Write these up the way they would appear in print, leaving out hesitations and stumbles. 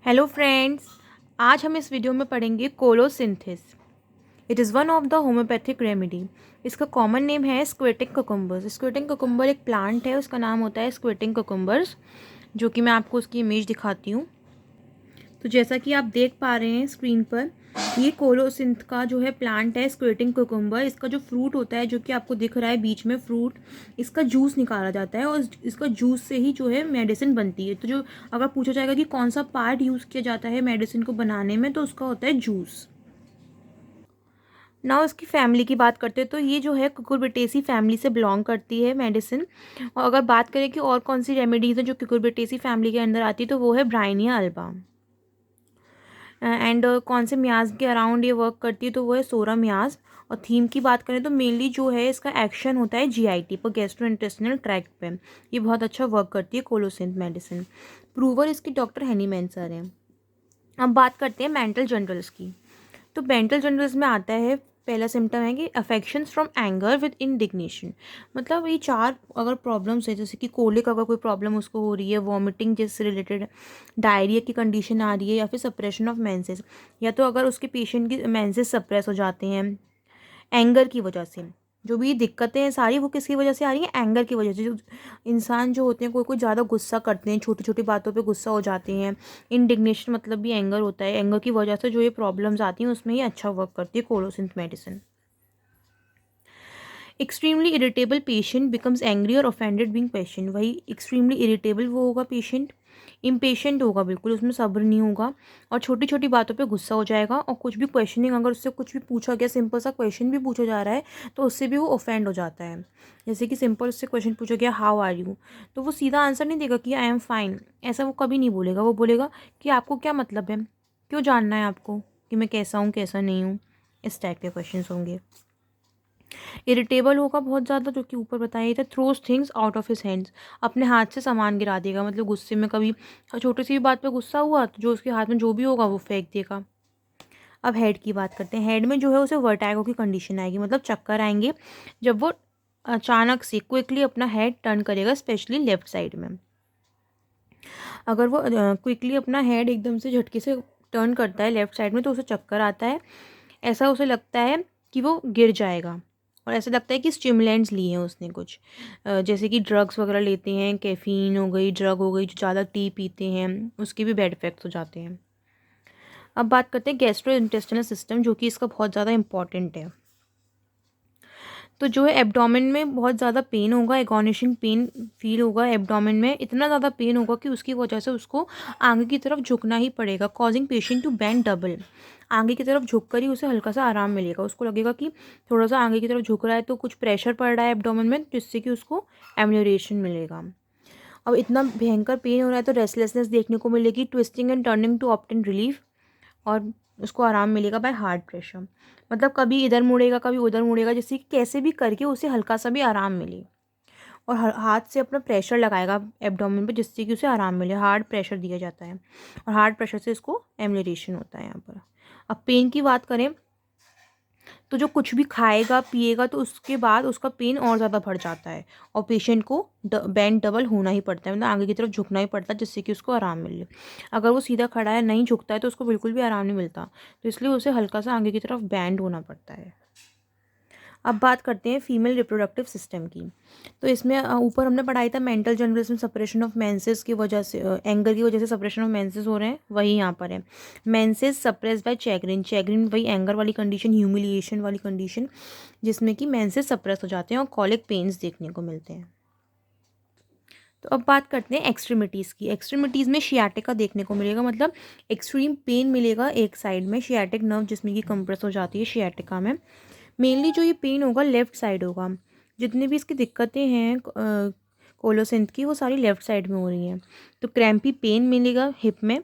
Hello friends, आज हम इस वीडियो में पढ़ेंगे colocynthis. It is one of the homeopathic remedy. इसका कॉमन नेम है स्क्वेटिंग कुकुम्बर्स। स्क्वेटिंग कुकुम्बर एक प्लांट है, उसका नाम होता है स्क्वेटिंग कुकुम्बर्स, जो कि मैं आपको उसकी इमेज दिखाती हूँ। तो जैसा कि आप देख पा रहे हैं स्क्रीन पर, ये कोलोसिंथ का जो है प्लांट है स्क्वेटिंग कुकुम्बर। इसका जो फ्रूट होता है, जो कि आपको दिख रहा है बीच में फ्रूट, इसका जूस निकाला जाता है और इसका जूस से ही जो है मेडिसिन बनती है। तो जो अगर पूछा जाएगा कि कौन सा पार्ट यूज़ किया जाता है मेडिसिन को बनाने में, तो उसका होता है जूस। ना इसकी फैमिली की बात करते हैं तो ये जो है कुकुरबिटेसी फैमिली से बिलोंग करती है मेडिसिन। और अगर बात करें कि और कौन सी रेमेडीज़ हैं जो कुकुरबिटेसी फैमिली के अंदर आती है, तो वो है ब्राइनिया अल्बा। एंड कौन से म्याज के अराउंड ये वर्क करती है, तो वो है सोरा म्याज। और थीम की बात करें तो मेनली जो है इसका एक्शन होता है जीआईटी पर, गैस्ट्रो इंटेस्टिनल ट्रैक्ट पे। ये बहुत अच्छा वर्क करती है कोलोसिंथ मेडिसिन। प्रूवर इसकी डॉक्टर हेनी मेंसर हैं। अब बात करते हैं मेंटल जनरल्स की। तो मेंटल जनरल्स में आता है, पहला सिम्टम है कि affections from anger with indignation. मतलब ये चार अगर प्रॉब्लम्स है, जैसे कि कोलिक अगर कोई प्रॉब्लम उसको हो रही है, वॉमिटिंग जिससे रिलेटेड, डायरिया की कंडीशन आ रही है, या फिर सप्रेशन ऑफ मेंसेस, या तो अगर उसके पेशेंट की मेंसेस सप्रेस हो जाते हैं एंगर की वजह से। जो भी दिक्कतें हैं सारी वो किसकी वजह से आ रही हैं? एंगर की वजह से। जो इंसान जो होते हैं, कोई कोई ज़्यादा गुस्सा करते हैं, छोटी छोटी बातों पे गुस्सा हो जाते हैं। इंडिग्नेशन मतलब भी एंगर होता है। एंगर की वजह से जो ये प्रॉब्लम्स आती हैं उसमें ये अच्छा वर्क करती है colocynth medicine. Extremely irritable patient becomes angry और ऑफेंडेड बीइंग पेशेंट। वही एक्सट्रीमली इरिटेबल वो होगा पेशेंट, इम्पेशेंट होगा, बिल्कुल उसमें सब्र नहीं होगा, और छोटी छोटी बातों पे गुस्सा हो जाएगा। और कुछ भी क्वेश्चनिंग, अगर उससे कुछ भी पूछा गया, सिंपल सा क्वेश्चन भी पूछा जा रहा है, तो उससे भी वो ऑफेंड हो जाता है। जैसे कि सिंपल उससे क्वेश्चन पूछा गया हाउ आर यू, तो वो सीधा आंसर नहीं देगा कि आई एम फाइन। ऐसा वो कभी नहीं बोलेगा। वो बोलेगा कि आपको क्या मतलब है, क्यों जानना है आपको कि मैं कैसा हूँ कैसा नहीं हूँ। इस टाइप के क्वेश्चन होंगे। इरिटेबल होगा बहुत ज़्यादा, जो कि ऊपर बताया था। Throws things out of his hands, अपने हाथ से सामान गिरा देगा। मतलब गुस्से में कभी छोटी सी भी बात पे गुस्सा हुआ तो जो उसके हाथ में जो भी होगा वो फेंक देगा। अब हेड की बात करते हैं। हेड में जो है उसे वर्टाइगो की कंडीशन आएगी, मतलब चक्कर आएंगे जब वो अचानक से क्विकली अपना हेड टर्न करेगा, स्पेशली लेफ्ट साइड में। अगर वो क्विकली अपना हेड एकदम से झटके से टर्न करता है लेफ्ट साइड में, तो उसे चक्कर आता है। ऐसा उसे लगता है कि वो गिर जाएगा, और ऐसा लगता है कि स्टिमुलेंट्स लिए हैं उसने कुछ, जैसे कि ड्रग्स वगैरह लेते हैं, कैफीन हो गई, ड्रग हो गई, जो ज़्यादा टी पीते हैं उसके भी बैड इफेक्ट्स हो जाते हैं। अब बात करते हैं गैस्ट्रो इंटेस्टिनल सिस्टम, जो कि इसका बहुत ज़्यादा इंपॉर्टेंट है। तो जो है एब्डोमेन में बहुत ज़्यादा पेन होगा, एगोनिशिंग पेन फील होगा एब्डोमेन में। इतना ज़्यादा पेन होगा कि उसकी वजह से उसको आगे की तरफ झुकना ही पड़ेगा, causing patient to bend double. आगे की तरफ झुक कर ही उसे हल्का सा आराम मिलेगा। उसको लगेगा कि थोड़ा सा आगे की तरफ झुक रहा है तो कुछ प्रेशर पड़ रहा है एब्डोमेन में, जिससे कि उसको एम्यूरेशन मिलेगा। अब इतना भयंकर पेन हो रहा है तो रेस्टलेसनेस देखने को मिलेगी, twisting and turning to obtain relief, और उसको आराम मिलेगा बाय हार्ट प्रेशर। मतलब कभी इधर मुड़ेगा कभी उधर मुड़ेगा, जिससे कि कैसे भी करके उसे हल्का सा भी आराम मिले। और हाथ से अपना प्रेशर लगाएगा एब्डोमेन पे, जिससे कि उसे आराम मिले। हार्ड प्रेशर दिया जाता है, और हार्ड प्रेशर से इसको एम्युलेशन होता है यहाँ पर। अब पेन की बात करें तो जो कुछ भी खाएगा पिएगा तो उसके बाद उसका पेन और ज़्यादा बढ़ जाता है, और पेशेंट को बैंड डबल होना ही पड़ता है, मतलब आगे की तरफ झुकना ही पड़ता है, जिससे कि उसको आराम मिले। अगर वो सीधा खड़ा है नहीं झुकता है तो उसको बिल्कुल भी आराम नहीं मिलता, तो इसलिए उसे हल्का सा आगे की तरफ बैंड होना पड़ता है। अब बात करते हैं फीमेल रिप्रोडक्टिव सिस्टम की। तो इसमें ऊपर हमने पढ़ाई था मेंटल जनरल्स में सप्रेशन ऑफ मेंसेस की वजह से, एंगर की वजह से सप्रेशन ऑफ मेंसेस हो रहे हैं, वही यहाँ पर है। Menses suppress by chagrin. Chagrin वही एंगर वाली कंडीशन, ह्यूमिलिएशन वाली कंडीशन, जिसमें कि मेंसेस सप्रेस हो जाते हैं और कॉलिक पेन्स देखने को मिलते हैं। तो अब बात करते हैं एक्सट्रीमिटीज़ की। एक्सट्रीमिटीज़ में शियाटिका देखने को मिलेगा, मतलब एक्सट्रीम पेन मिलेगा एक साइड में, शियाटिक नर्व जिसमें कि कंप्रेस हो जाती है शियाटिका में। मेनली जो ये पेन होगा लेफ़्ट साइड होगा। जितनी भी इसकी दिक्कतें हैं कोलोसिंथ की, वो सारी लेफ़्ट साइड में हो रही हैं। तो क्रैम्पी पेन मिलेगा हिप में,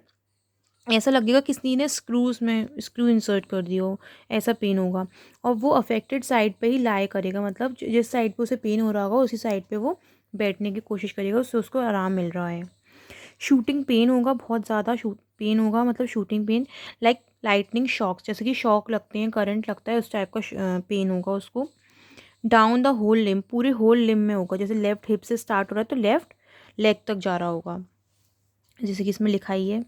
ऐसा लगेगा किसी ने स्क्रूज में स्क्रू इंसर्ट कर दिया हो, ऐसा पेन होगा। और वो अफेक्टेड साइड पे ही लाई करेगा, मतलब जिस साइड पे उसे पेन हो रहा होगा उसी साइड पे वो बैठने की कोशिश करेगा, उससे उसको आराम मिल रहा है। शूटिंग पेन होगा, बहुत ज़्यादा पेन होगा, मतलब shooting pain like lightning shocks, जैसे कि शॉक लगते हैं, करंट लगता है, उस टाइप का पेन होगा उसको। डाउन द होल लिम्ब, पूरे होल लिम्ब में होगा, जैसे लेफ्ट हिप से स्टार्ट हो रहा है तो लेफ्ट लेग तक जा रहा होगा, जैसे कि इसमें लिखा ही है।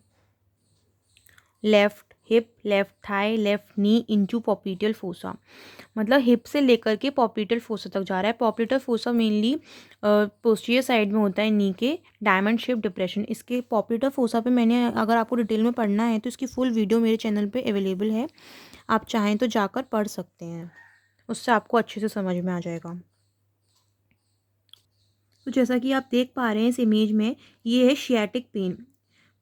Left hip, left thigh, left नी इनटू पॉप्लिटेल फोसा। मतलब हिप से लेकर के पॉप्लिटेल फोसा तक जा रहा है। Popliteal fossa mainly posterior side में होता है नी के, डायमंड शेप डिप्रेशन। इसके पॉप्लिटेल फोसा पे मैंने, अगर आपको डिटेल में पढ़ना है तो इसकी फुल वीडियो मेरे चैनल पे अवेलेबल है, आप चाहें तो जाकर पढ़ सकते हैं, उससे आपको अच्छे से समझ में आ जाएगा। तो जैसा कि आप देख पा रहे हैं इस इमेज में, ये है शियाटिक पेन।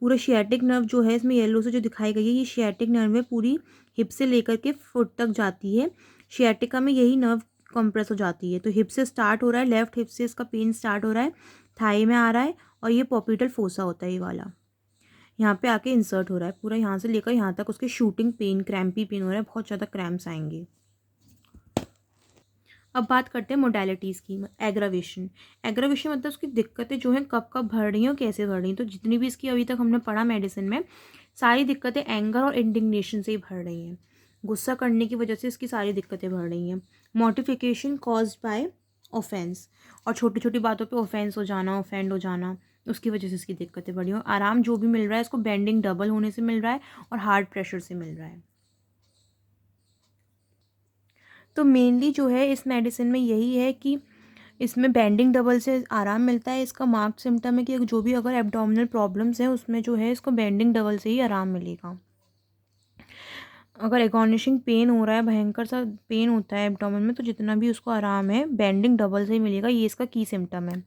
पूरा शियाटिक नर्व जो है इसमें येलो से जो दिखाई गई है, ये शियाटिक नर्व है, पूरी हिप से लेकर के फुट तक जाती है। शियाटिका में यही नर्व कंप्रेस हो जाती है। तो हिप से स्टार्ट हो रहा है, लेफ्ट हिप से इसका पेन स्टार्ट हो रहा है, थाई में आ रहा है, और ये पॉप्लिटेल फोसा होता है ये वाला, यहाँ पे आके इंसर्ट हो रहा है। पूरा यहाँ से लेकर यहाँ तक उसके शूटिंग पेन, क्रैम्पी पेन हो रहा है, बहुत ज़्यादा क्रैम्प्स आएंगे। अब बात करते हैं मोडालिटीज़ की। एग्रावेशन, एग्रावेशन मतलब उसकी दिक्कतें जो हैं कब कब बढ़ रही हैं और कैसे बढ़ रही हैं। तो जितनी भी इसकी अभी तक हमने पढ़ा मेडिसिन में, सारी दिक्कतें एंगर और इंडिग्नेशन से ही बढ़ रही हैं। गुस्सा करने की वजह से इसकी सारी दिक्कतें बढ़ रही हैं। मॉर्टिफिकेशन कॉज्ड बाय ऑफेंस, और छोटी छोटी बातों पे ऑफेंस हो जाना, ऑफेंड हो जाना, उसकी वजह से इसकी दिक्कतें बढ़ी हैं। आराम जो भी मिल रहा है इसको बेंडिंग डबल होने से मिल रहा है और हार्ड प्रेशर से मिल रहा है। तो मेनली जो है इस मेडिसिन में यही है कि इसमें बेंडिंग डबल से आराम मिलता है। इसका मार्क्ड सिम्टम है कि जो भी अगर एब्डोमिनल प्रॉब्लम्स हैं उसमें जो है इसको बेंडिंग डबल से ही आराम मिलेगा। अगर एगोनिशिंग पेन हो रहा है, भयंकर सा पेन होता है एब्डोमेन में, तो जितना भी उसको आराम है बेंडिंग डबल से ही मिलेगा। ये इसका की सिम्टम है।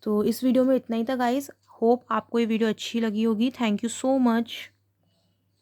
तो इस वीडियो में इतना ही था गाइस। होप आपको ये वीडियो अच्छी लगी होगी। Thank you so much.